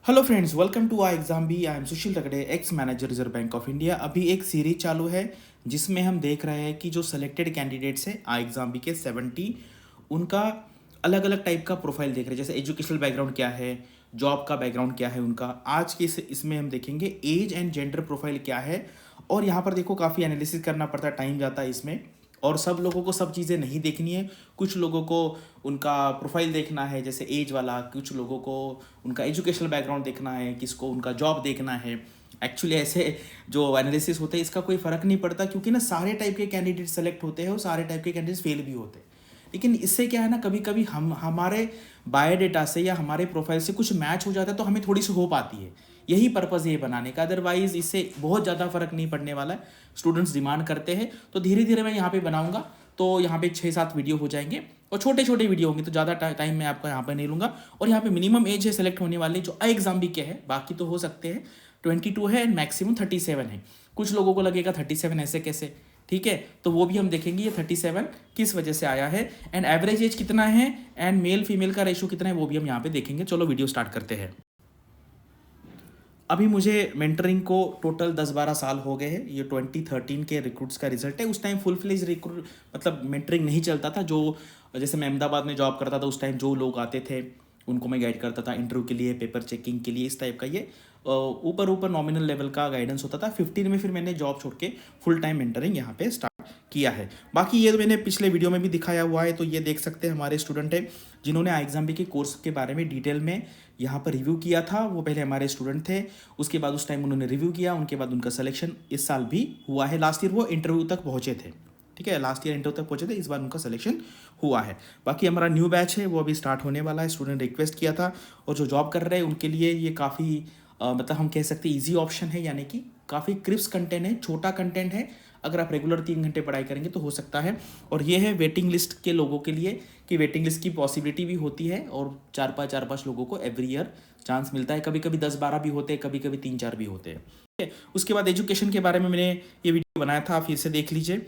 Hello friends, welcome to I exam B. I am Sushil Tagde, ex manager Reserve Bank of India. अभी एक series चालू है जिसमें हम देख रहे हैं कि जो सेलेक्टेड कैंडिडेट्स हैं आई एग्जाम बी के 70, उनका अलग अलग टाइप का प्रोफाइल देख रहे हैं। जैसे एजुकेशनल बैकग्राउंड क्या है, जॉब का बैकग्राउंड क्या है उनका। आज के इसमें हम देखेंगे एज एंड जेंडर प्रोफाइल क्या है। और यहाँ पर देखो काफ़ी एनालिसिस करना पड़ता है, टाइम जाता है इसमें। और सब लोगों को सब चीज़ें नहीं देखनी है। कुछ लोगों को उनका प्रोफाइल देखना है जैसे एज वाला, कुछ लोगों को उनका एजुकेशनल बैकग्राउंड देखना है, किसको उनका जॉब देखना है। एक्चुअली ऐसे जो एनालिसिस होते हैं इसका कोई फ़र्क नहीं पड़ता, क्योंकि ना सारे टाइप के कैंडिडेट सेलेक्ट होते हैं और सारे टाइप के कैंडिडेट्स फेल भी होते हैं। लेकिन इससे क्या है ना, कभी कभी हम हमारे बायोडेटा से या हमारे प्रोफाइल से कुछ मैच हो जाता है तो हमें थोड़ी सी होप आती है। यही पर्पज़ है ये बनाने का, अदरवाइज़ इससे बहुत ज़्यादा फर्क नहीं पड़ने वाला है। स्टूडेंट्स डिमांड करते हैं तो धीरे धीरे मैं यहाँ पे बनाऊंगा। तो यहाँ पे 6-7 वीडियो हो जाएंगे और छोटे छोटे वीडियो होंगे, तो ज़्यादा टाइम मैं आपका यहाँ पर नहीं लूँगा। और यहाँ पे मिनिमम एज है सेलेक्ट होने वाली जो आई एग्जाम भी के है, बाकी तो हो सकते हैं 22 है एंड मैक्सिमम 37 है। कुछ लोगों को लगेगा 37 ऐसे कैसे, ठीक है, तो वो भी हम देखेंगे ये 37 किस वजह से आया है एंड एवरेज एज कितना है एंड मेल फीमेल का रेशो कितना है वो भी हम यहाँ पे देखेंगे। चलो वीडियो स्टार्ट करते हैं। अभी मुझे मेंटरिंग को टोटल 10-12 साल हो गए हैं। ये 2013 के रिक्रूट्स का रिजल्ट है। उस टाइम फुल फ्लेज रिक्रूट मतलब मेंटरिंग नहीं चलता था। जो जैसे मैं अहमदाबाद में जॉब करता था उस टाइम जो लोग आते थे उनको मैं गाइड करता था इंटरव्यू के लिए, पेपर चेकिंग के लिए, इस टाइप का ये ऊपर ऊपर नॉमिनल लेवल का गाइडेंस होता था। 15 में फिर मैंने जॉब छोड़ के फुल टाइम मेंटरिंग यहाँ पे स्टार्ट किया है। बाकी ये तो मैंने पिछले वीडियो में भी दिखाया हुआ है, तो ये देख सकते हैं हमारे स्टूडेंट है जिन्होंने आई एग्जाम बी के कोर्स के बारे में डिटेल में यहाँ पर रिव्यू किया था। वो पहले हमारे स्टूडेंट थे, उसके बाद उस टाइम उन्होंने रिव्यू किया, उनके बाद उनका सिलेक्शन इस साल भी हुआ है। लास्ट ईयर वो इंटरव्यू तक पहुँचे थे, ठीक है, लास्ट ईयर इंटरव्यू तक पहुंचे थे, इस बार उनका सिलेक्शन हुआ है। बाकी हमारा न्यू बैच है वो अभी स्टार्ट होने वाला है। स्टूडेंट रिक्वेस्ट किया था और जो जॉब कर रहे हैं उनके लिए ये काफ़ी मतलब हम कह सकते हैं ईजी ऑप्शन है, यानी कि काफ़ी क्रिप्स कंटेंट है, छोटा कंटेंट है। अगर आप रेगुलर 3 घंटे पढ़ाई करेंगे तो हो सकता है। और ये है वेटिंग लिस्ट के लोगों के लिए कि वेटिंग लिस्ट की पॉसिबिलिटी भी होती है और 4-5 लोगों को एवरी ईयर चांस मिलता है। कभी कभी 10-12 भी होते हैं, कभी कभी 3-4 भी होते हैं, ठीक है। उसके बाद एजुकेशन के बारे में मैंने ये वीडियो बनाया था, आप फिर से देख लीजिए।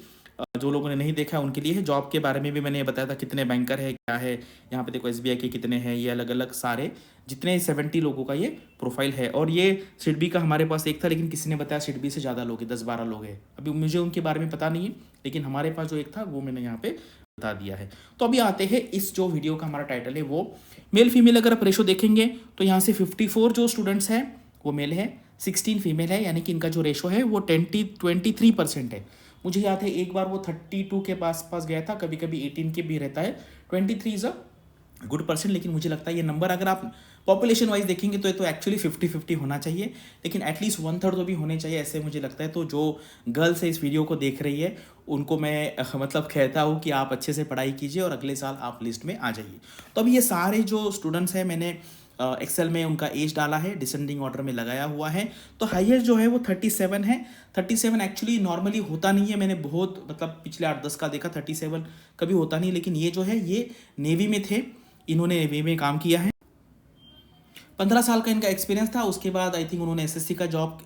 जो लोगों ने नहीं देखा उनके लिए है। जॉब के बारे में भी मैंने बताया था कितने बैंकर है क्या है। यहाँ पे देखो एसबीआई के कितने हैं, ये अलग अलग सारे जितने 70 लोगों का ये प्रोफाइल है। और ये सिडबी का हमारे पास एक था, लेकिन किसी ने बताया सिडबी से ज़्यादा लोग हैं, 10-12 लोग हैं। अभी मुझे उनके बारे में पता नहीं है, लेकिन हमारे पास जो एक था वो मैंने यहाँ पे बता दिया है। तो अभी आते हैं इस जो वीडियो का हमारा टाइटल है वो मेल फीमेल। अगर आप रेशो देखेंगे तो यहाँ से 54 जो स्टूडेंट्स हैं वो मेल है, 16 फीमेल है, यानी कि इनका जो रेशो है वो 23% है। मुझे याद है एक बार वो 32 के पास पास गया था, कभी कभी 18 के भी रहता है। 23 इज़ अ गुड परसेंट, लेकिन मुझे लगता है ये नंबर अगर आप पॉपुलेशन वाइज देखेंगे तो ये तो एक्चुअली 50-50 होना चाहिए, लेकिन एटलीस्ट 1/3 तो भी होने चाहिए, ऐसे मुझे लगता है। तो जो गर्ल्स है इस वीडियो को देख रही है उनको मैं मतलब कहता हूँ कि आप अच्छे से पढ़ाई कीजिए और अगले साल आप लिस्ट में आ जाइए। तो अभी ये सारे जो स्टूडेंट्स हैं मैंने एक्सेल में उनका एज डाला है, डिसेंडिंग ऑर्डर में लगाया हुआ है। तो हाईएस्ट जो है वो 37 है। 37 एक्चुअली नॉर्मली होता नहीं है, मैंने बहुत मतलब पिछले 8-10 का देखा, 37 कभी होता नहीं। लेकिन ये जो है ये नेवी में थे, इन्होंने नेवी में काम किया है, 15 साल का इनका एक्सपीरियंस था। उसके बाद आई थिंक उन्होंने एसएससी का जॉब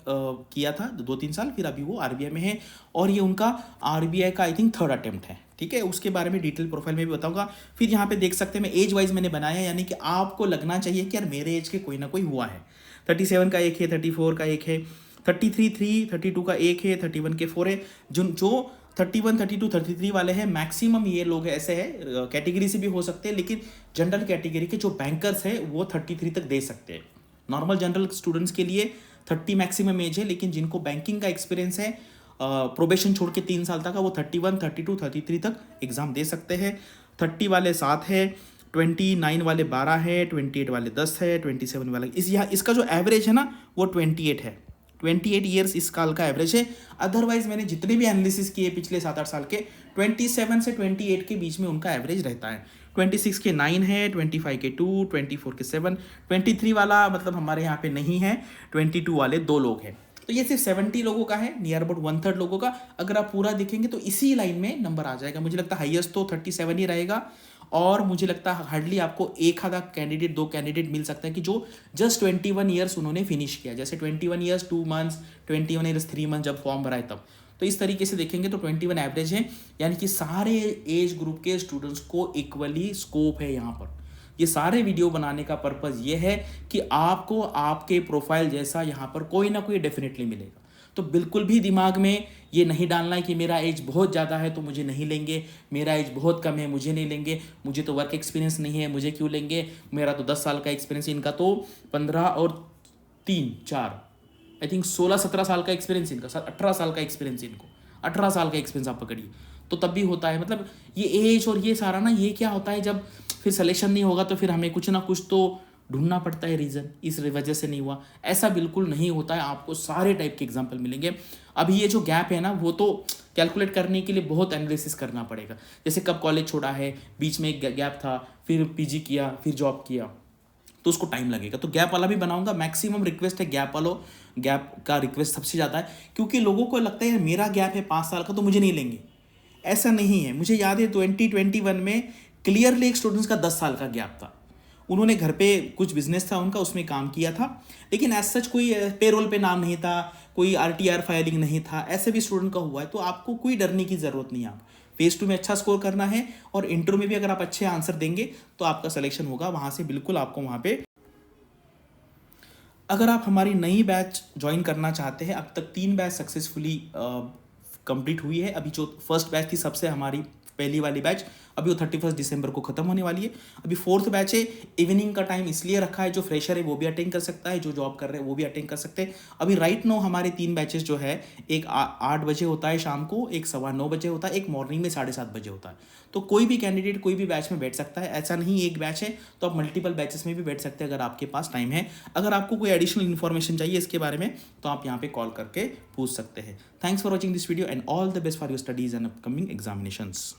किया था 2-3 साल, फिर अभी वो आरबीआई में है। और ये उनका आरबीआई का आई थिंक 3rd अटेम्प्ट है, ठीक है। उसके बारे में डिटेल प्रोफाइल में भी बताऊंगा। फिर यहाँ पे देख सकते हैं मैं एज वाइज मैंने बनाया, यानी कि आपको लगना चाहिए कि यार मेरे एज के कोई ना कोई हुआ है। 37 का एक है, 34 का एक है, 33 3, 32 का एक है, 31 के 4 है। जो 31, 32, 33 वाले हैं मैक्सिमम ये लोग ऐसे हैं, कैटेगरी से भी हो सकते हैं, लेकिन जनरल कैटेगरी के जो बैंकर्स है वो 33 तक दे सकते हैं। नॉर्मल जनरल स्टूडेंट्स के लिए 30 मैक्सिमम एज है, लेकिन जिनको बैंकिंग का एक्सपीरियंस है प्रोबेशन छोड़ के 3 साल तक का, वो 31, 32, 33 तक एग्जाम दे सकते हैं। 30 वाले 7 है, 29 वाले 12 है, 28 वाले 10 है, 27 वाले इसका जो एवरेज है ना वो 28 है। 28 ईयर्स इस साल का एवरेज है। अदरवाइज मैंने जितने भी एनालिसिस किए पिछले 7-8 साल के, 27 से 28 के बीच में उनका एवरेज रहता है। 26 के 9 है, 25 के 2, 24 के 7, 23 वाला मतलब हमारे यहाँ पे नहीं है, 22 वाले 2 लोग हैं। तो ये सिर्फ 70 लोगों का है, नियर अबाउट 1/3 लोगों का। अगर आप पूरा देखेंगे तो इसी लाइन में नंबर आ जाएगा। मुझे लगता है हाईएस्ट तो 37 ही रहेगा, और मुझे लगता है हार्डली आपको एक आधा कैंडिडेट 2 कैंडिडेट मिल सकता है कि जो जस्ट 21 ईयर्स उन्होंने फिनिश किया, जैसे 21 ईयर्स 2 मंथ्स, 21 ईयर्स 3 मंथ जब फॉर्म भरा है तब। तो इस तरीके से देखेंगे तो 21 एवरेज है, यानी कि सारे एज ग्रुप के स्टूडेंट्स को इक्वली स्कोप है यहाँ पर। ये सारे वीडियो बनाने का पर्पज़ ये है कि आपको आपके प्रोफाइल जैसा यहाँ पर कोई ना कोई डेफिनेटली मिलेगा। तो बिल्कुल भी दिमाग में ये नहीं डालना है कि मेरा एज बहुत ज़्यादा है तो मुझे नहीं लेंगे, मेरा एज बहुत कम है मुझे नहीं लेंगे, मुझे तो वर्क एक्सपीरियंस नहीं है मुझे क्यों लेंगे, मेरा तो 10 साल का एक्सपीरियंस, इनका तो 15 और 3 4 आई थिंक 16-17 साल का एक्सपीरियंस इनका, 18 साल का एक्सपीरियंस इनको, 18 साल का एक्सपीरियंस आप पकड़िए। तो तब भी होता है, मतलब ये एज और ये सारा ना, ये क्या होता है जब फिर सिलेक्शन नहीं होगा तो फिर हमें कुछ ना कुछ तो ढूंढना पड़ता है रीज़न, इस वजह से नहीं हुआ। ऐसा बिल्कुल नहीं होता है, आपको सारे टाइप के एग्जाम्पल मिलेंगे। अभी ये जो गैप है ना, वो तो कैलकुलेट करने के लिए बहुत एनालिसिस करना पड़ेगा। जैसे कब कॉलेज छोड़ा है, बीच में एक गैप था, फिर पीजी किया, फिर जॉब किया, तो उसको टाइम लगेगा। तो गैप वाला भी बनाऊंगा। मैक्सिमम रिक्वेस्ट है गैप वालों, गैप का रिक्वेस्ट सबसे ज़्यादा है, क्योंकि लोगों को लगता है मेरा गैप है 5 साल का तो मुझे नहीं लेंगे। ऐसा नहीं है। मुझे याद है 2021 में क्लियरली एक स्टूडेंट्स का 10 साल का गैप था। उन्होंने घर पे कुछ बिजनेस था उनका, उसमें काम किया था, लेकिन एज सच कोई पेरोल पे नाम नहीं था, कोई आरटीआर फाइलिंग नहीं था। ऐसे भी स्टूडेंट का हुआ है। तो आपको कोई डरने की ज़रूरत नहीं है। आप फेज 2 में अच्छा स्कोर करना है और इंटरव्यू में भी अगर आप अच्छे आंसर देंगे तो आपका सिलेक्शन होगा। वहाँ से बिल्कुल आपको वहाँ पे, अगर आप हमारी नई बैच ज्वाइन करना चाहते हैं, अब तक 3 बैच सक्सेसफुली कंप्लीट हुई है। अभी जो फर्स्ट बैच थी सबसे हमारी पहली वाली बैच, अभी वो 31 दिसंबर को ख़त्म होने वाली है। अभी फोर्थ बैच है। इवनिंग का टाइम इसलिए रखा है, जो फ्रेशर है वो भी अटेंड कर सकता है, जो जॉब कर रहे हैं वो भी अटेंड कर सकते हैं। अभी राइट नो हमारे 3 बैचेस जो है, एक 8 बजे होता है शाम को, एक 9:15 बजे होता है, एक मॉर्निंग में 7:30 बजे होता है। तो कोई भी कैंडिडेट कोई भी बैच में बैठ सकता है। ऐसा नहीं एक बैच है, तो आप मल्टीपल बैचेस में भी बैठ सकते हैं अगर आपके पास टाइम है। अगर आपको कोई एडिशनल इन्फॉर्मेशन चाहिए इसके बारे में तो आप यहाँ पे कॉल करके पूछ सकते हैं। Thanks for watching this video and all the best for your studies and upcoming examinations.